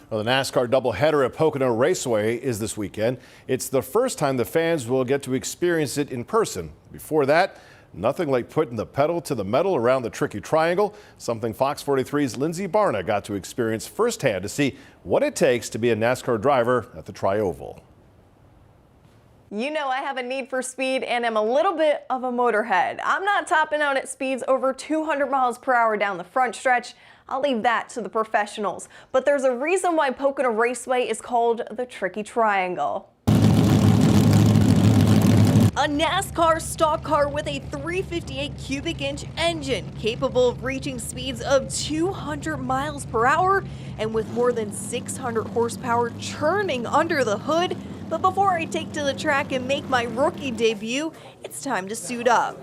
Well, the NASCAR doubleheader at Pocono Raceway is this weekend. It's the first time the fans will get to experience it in person. Before that, nothing like putting the pedal to the metal around the tricky triangle, something Fox 43's Lyndsay Barna got to experience firsthand to see what it takes to be a NASCAR driver at the Tri-Oval. You know I have a need for speed and am a little bit of a motorhead. I'm not topping out at speeds over 200 miles per hour down the front stretch. I'll leave that to the professionals. But there's a reason why Pocono Raceway is called the Tricky Triangle. A NASCAR stock car with a 358 cubic inch engine capable of reaching speeds of 200 miles per hour and with more than 600 horsepower churning under the hood. But before I take to the track and make my rookie debut, it's time to suit up.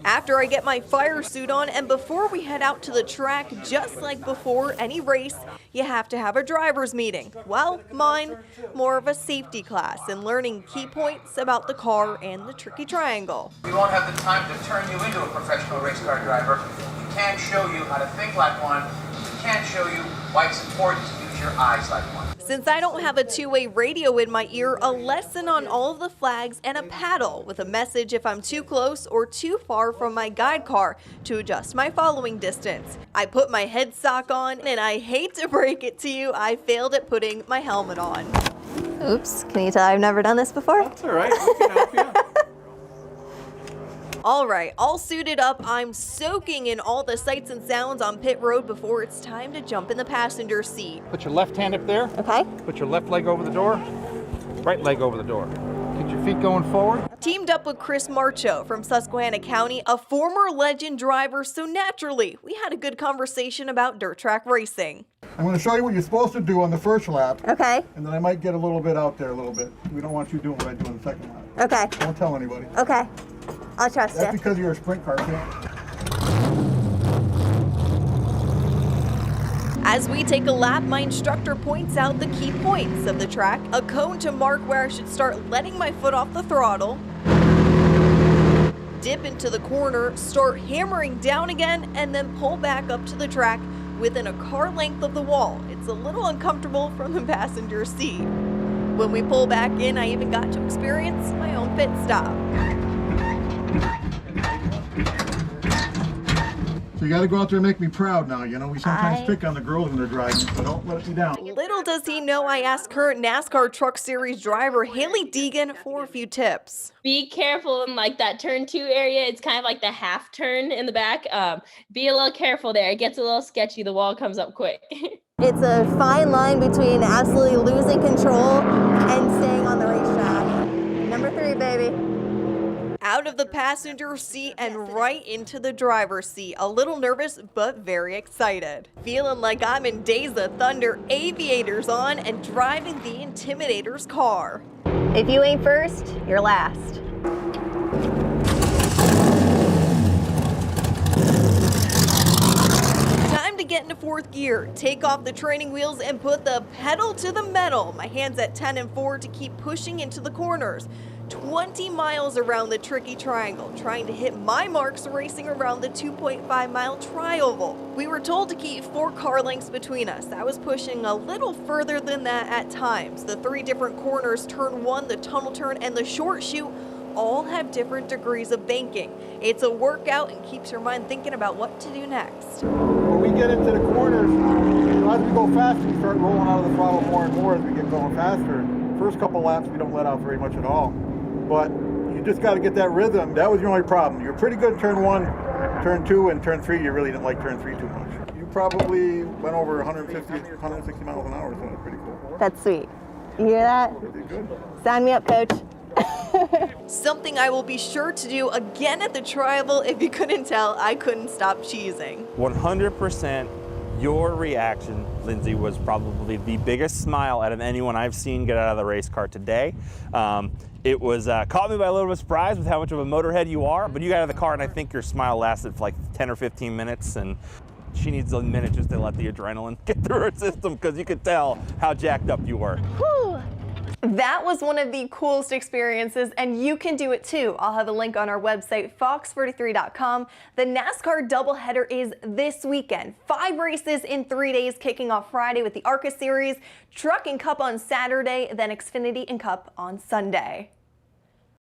After I get my fire suit on and before we head out to the track, just like before any race, you have to have a driver's meeting. Well, mine, more of a safety class and learning key points about the car and the tricky triangle. We won't have the time to turn you into a professional race car driver. We can't show you how to think like one. We can't show you why it's important to use your eyes like one. Since I don't have a two-way radio in my ear, a lesson on all of the flags and a paddle with a message if I'm too close or too far from my guide car to adjust my following distance. I put my head sock on and I hate to break it to you, I failed at putting my helmet on. Oops, can you tell I've never done this before? That's all right, we can help you. All right, all suited up, I'm soaking in all the sights and sounds on pit road before it's time to jump in the passenger seat. Put your left hand up there. Okay. Put your left leg over the door. Right leg over the door. Get your feet going forward. Teamed up with Chris MARCHO from Susquehanna County, a former legend driver, so naturally, we had a good conversation about dirt track racing. I'm going to show you what you're supposed to do on the first lap. Okay. And then I might get a little bit out there a little bit. We don't want you doing what I do on the second lap. Okay. Don't tell anybody. Okay. I'll trust you. That's because you're a sprint car, too. As we take a lap, my instructor points out the key points of the track, a cone to mark where I should start letting my foot off the throttle, dip into the corner, start hammering down again, and then pull back up to the track within a car length of the wall. It's a little uncomfortable from the passenger seat. When we pull back in, I even got to experience my own pit stop. So you got to go out there and make me proud now. You know, we sometimes pick on the girls when they're driving, so don't let me down. Little does he know I asked current NASCAR Truck Series driver Haley Deegan for a few tips. Be careful in like that turn 2 area. It's kind of like the half turn in the back. Be a little careful there. It gets a little sketchy. The wall comes up quick. It's a fine line between absolutely losing control and staying on the racetrack. Number 3, baby. Out of the passenger seat and right into the driver's seat. A little nervous, but very excited. Feeling like I'm in Days of Thunder, aviators on, and driving the Intimidator's car. If you ain't first, you're last. Time to get into 4th gear, take off the training wheels and put the pedal to the metal. My hands at 10 and 4 to keep pushing into the corners. 20 miles around the tricky triangle, trying to hit my marks racing around the 2.5 mile tri-oval. We were told to keep 4 car lengths between us. I was pushing a little further than that at times. The 3 different corners, turn 1, the tunnel turn, and the short chute all have different degrees of banking. It's a workout and keeps your mind thinking about what to do next. When we get into the corners, as we go faster, we start rolling out of the throttle more and more as we get going faster. First couple laps, we don't let out very much at all. But you just got to get that rhythm. That was your only problem. You're pretty good in turn 1, turn 2, and turn 3. You really didn't like turn 3 too much. You probably went over 150, 160 miles an hour, so that's pretty cool. That's sweet. You hear that? You did good. Sign me up, coach. Something I will be sure to do again at the Tri-Oval. If you couldn't tell, I couldn't stop cheesing. 100% your reaction, Lyndsay, was probably the biggest smile out of anyone I've seen get out of the race car today. It was caught me by a little bit of surprise with how much of a motorhead you are, but you got out of the car and I think your smile lasted for like 10 or 15 minutes, and she needs a minute just to let the adrenaline get through her system because you could tell how jacked up you were. Whew. That was one of the coolest experiences, and you can do it too. I'll have a link on our website, fox43.com. The NASCAR doubleheader is this weekend. 5 races in 3 days, kicking off Friday with the ARCA Series, Truck and Cup on Saturday, then Xfinity and Cup on Sunday.